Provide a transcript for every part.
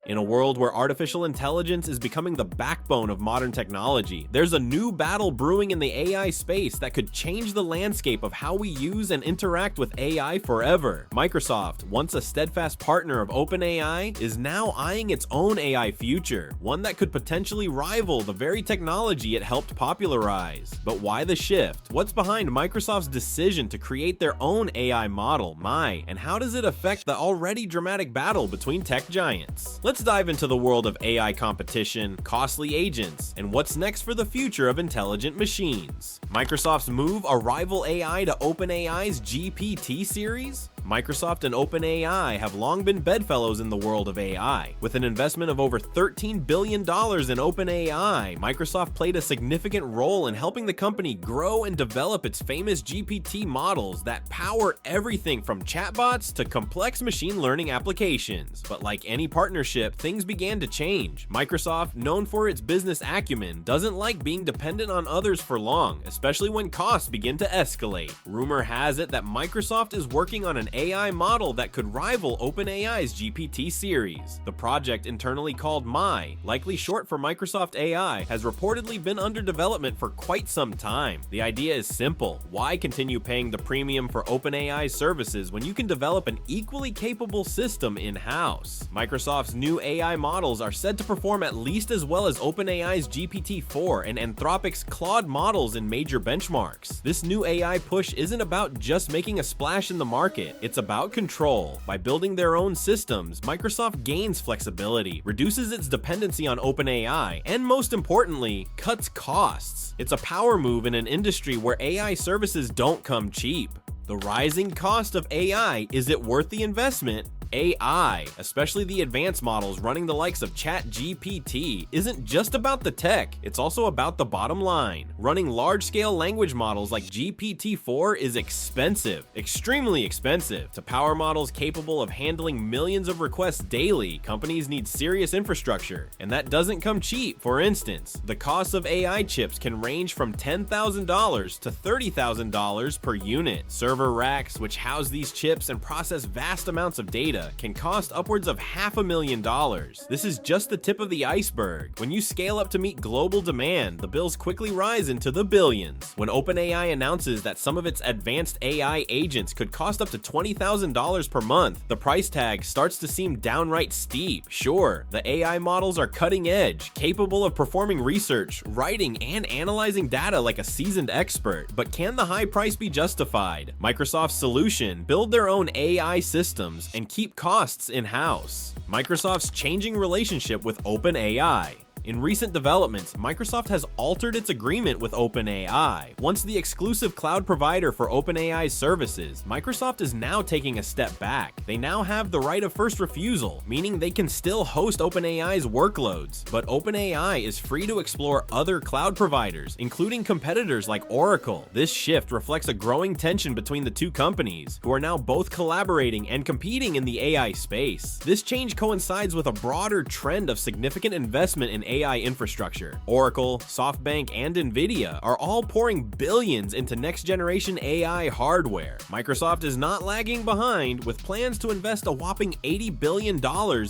In a world where artificial intelligence is becoming the backbone of modern technology, there's a new battle brewing in the AI space that could change the landscape of how we use and interact with AI forever. Microsoft, once a steadfast partner of OpenAI, is now eyeing its own AI future, one that could potentially rival the very technology it helped popularize. But why the shift? What's behind Microsoft's decision to create their own AI model, MAI, and how does it affect the already dramatic battle between tech giants? Let's dive into the world of AI competition, costly agents, and what's next for the future of intelligent machines. Microsoft's move a rival AI to OpenAI's GPT series? Microsoft and OpenAI have long been bedfellows in the world of AI. With an investment of over $13 billion in OpenAI, Microsoft played a significant role in helping the company grow and develop its famous GPT models that power everything from chatbots to complex machine learning applications. But like any partnership, things began to change. Microsoft, known for its business acumen, doesn't like being dependent on others for long, especially when costs begin to escalate. Rumor has it that Microsoft is working on an AI model that could rival OpenAI's GPT series. The project, internally called MAI, likely short for Microsoft AI, has reportedly been under development for quite some time. The idea is simple. Why continue paying the premium for OpenAI services when you can develop an equally capable system in-house? Microsoft's new AI models are said to perform at least as well as OpenAI's GPT-4 and Anthropic's Claude models in major benchmarks. This new AI push isn't about just making a splash in the market. It's about control. By building their own systems, Microsoft gains flexibility, reduces its dependency on OpenAI, and most importantly, cuts costs. It's a power move in an industry where AI services don't come cheap. The rising cost of AI, is it worth the investment? AI, especially the advanced models running the likes of ChatGPT, isn't just about the tech, it's also about the bottom line. Running large-scale language models like GPT-4 is expensive, extremely expensive. To power models capable of handling millions of requests daily, companies need serious infrastructure, and that doesn't come cheap. For instance, the cost of AI chips can range from $10,000 to $30,000 per unit. Server racks, which house these chips and process vast amounts of data, can cost upwards of $500,000. This is just the tip of the iceberg. When you scale up to meet global demand, the bills quickly rise into the billions. When OpenAI announces that some of its advanced AI agents could cost up to $20,000 per month, the price tag starts to seem downright steep. Sure, the AI models are cutting edge, capable of performing research, writing, and analyzing data like a seasoned expert, but can the high price be justified? Microsoft's solution: build their own AI systems and keep costs in-house. Microsoft's changing relationship with OpenAI. In recent developments, Microsoft has altered its agreement with OpenAI. Once the exclusive cloud provider for OpenAI's services, Microsoft is now taking a step back. They now have the right of first refusal, meaning they can still host OpenAI's workloads, but OpenAI is free to explore other cloud providers, including competitors like Oracle. This shift reflects a growing tension between the two companies, who are now both collaborating and competing in the AI space. This change coincides with a broader trend of significant investment in AI infrastructure. Oracle, SoftBank, and NVIDIA are all pouring billions into next-generation AI hardware. Microsoft is not lagging behind, with plans to invest a whopping $80 billion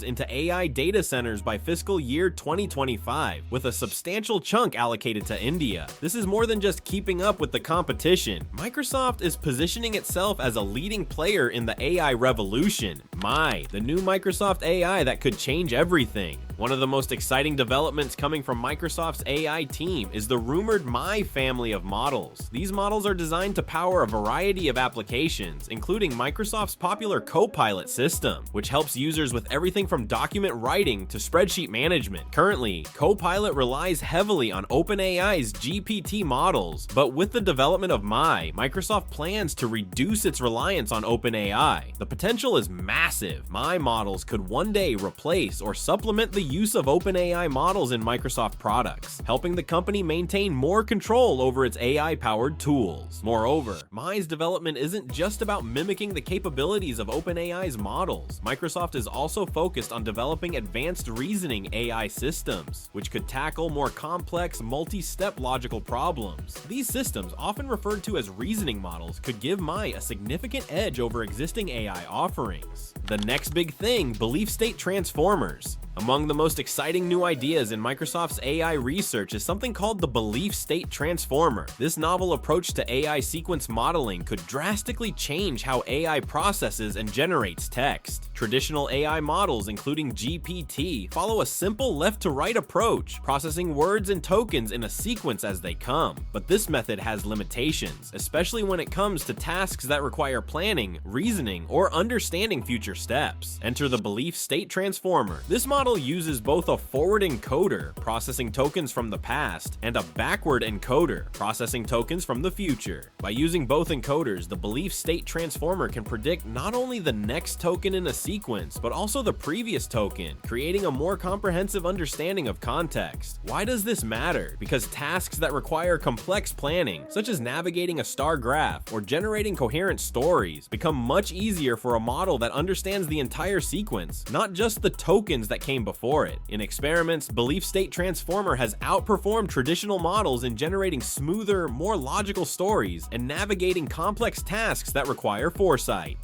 into AI data centers by fiscal year 2025, with a substantial chunk allocated to India. This is more than just keeping up with the competition. Microsoft is positioning itself as a leading player in the AI revolution. MAI, the new Microsoft AI that could change everything. One of the most exciting developments coming from Microsoft's AI team is the rumored MAI family of models. These models are designed to power a variety of applications, including Microsoft's popular Copilot system, which helps users with everything from document writing to spreadsheet management. Currently, Copilot relies heavily on OpenAI's GPT models, but with the development of MAI, Microsoft plans to reduce its reliance on OpenAI. The potential is massive. MAI models could one day replace or supplement the use of OpenAI models in Microsoft products, helping the company maintain more control over its AI-powered tools. Moreover, MAI's development isn't just about mimicking the capabilities of OpenAI's models. Microsoft is also focused on developing advanced reasoning AI systems, which could tackle more complex, multi-step logical problems. These systems, often referred to as reasoning models, could give MAI a significant edge over existing AI offerings. The next big thing: belief state transformers. Among the most exciting new ideas in Microsoft's AI research is something called the belief state transformer. This novel approach to AI sequence modeling could drastically change how AI processes and generates text. Traditional AI models, including GPT, follow a simple left-to-right approach, processing words and tokens in a sequence as they come. But this method has limitations, especially when it comes to tasks that require planning, reasoning, or understanding future steps. Enter the belief state transformer. This model uses both a forward encoder, processing tokens from the past, and a backward encoder, processing tokens from the future. By using both encoders, the belief state transformer can predict not only the next token in a sequence, but also the previous token, creating a more comprehensive understanding of context. Why does this matter? Because tasks that require complex planning, such as navigating a star graph or generating coherent stories, become much easier for a model that understands the entire sequence, not just the tokens that came before it. In experiments, belief state transformer has outperformed traditional models in generating smoother, more logical stories and navigating complex tasks that require foresight.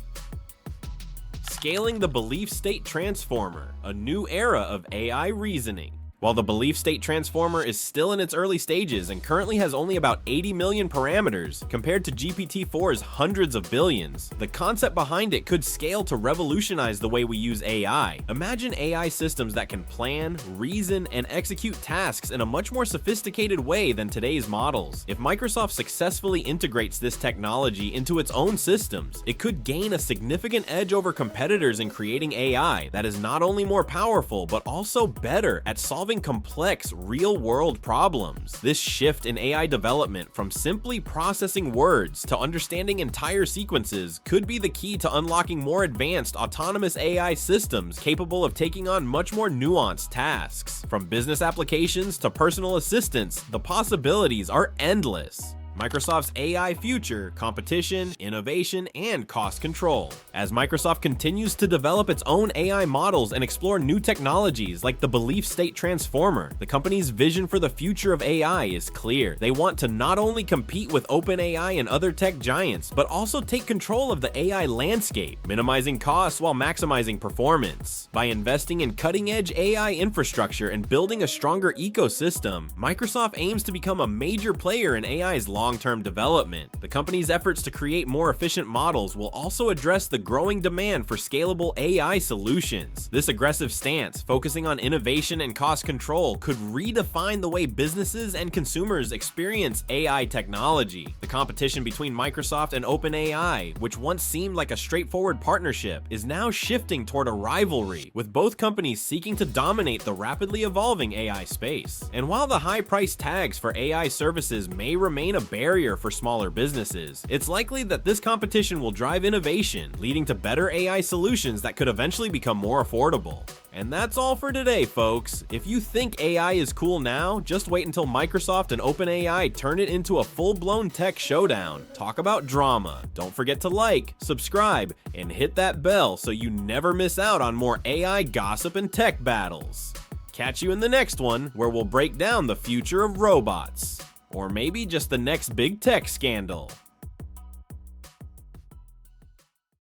Scaling the belief state transformer, a new era of AI reasoning. While the belief state transformer is still in its early stages and currently has only about 80 million parameters, compared to GPT-4's hundreds of billions, the concept behind it could scale to revolutionize the way we use AI. Imagine AI systems that can plan, reason, and execute tasks in a much more sophisticated way than today's models. If Microsoft successfully integrates this technology into its own systems, it could gain a significant edge over competitors in creating AI that is not only more powerful, but also better at solving complex real-world problems. This shift in AI development from simply processing words to understanding entire sequences could be the key to unlocking more advanced autonomous AI systems capable of taking on much more nuanced tasks. From business applications to personal assistants, the possibilities are endless. Microsoft's AI future, competition, innovation, and cost control. As Microsoft continues to develop its own AI models and explore new technologies like the belief state transformer, the company's vision for the future of AI is clear. They want to not only compete with OpenAI and other tech giants, but also take control of the AI landscape, minimizing costs while maximizing performance. By investing in cutting-edge AI infrastructure and building a stronger ecosystem, Microsoft aims to become a major player in AI's long-term development. The company's efforts to create more efficient models will also address the growing demand for scalable AI solutions. This aggressive stance, focusing on innovation and cost control, could redefine the way businesses and consumers experience AI technology. The competition between Microsoft and OpenAI, which once seemed like a straightforward partnership, is now shifting toward a rivalry, with both companies seeking to dominate the rapidly evolving AI space. And while the high price tags for AI services may remain a barrier for smaller businesses, it's likely that this competition will drive innovation, leading to better AI solutions that could eventually become more affordable. And that's all for today, folks. If you think AI is cool now, just wait until Microsoft and OpenAI turn it into a full-blown tech showdown. Talk about drama. Don't forget to like, subscribe, and hit that bell so you never miss out on more AI gossip and tech battles. Catch you in the next one, where we'll break down the future of robots. Or maybe just the next big tech scandal.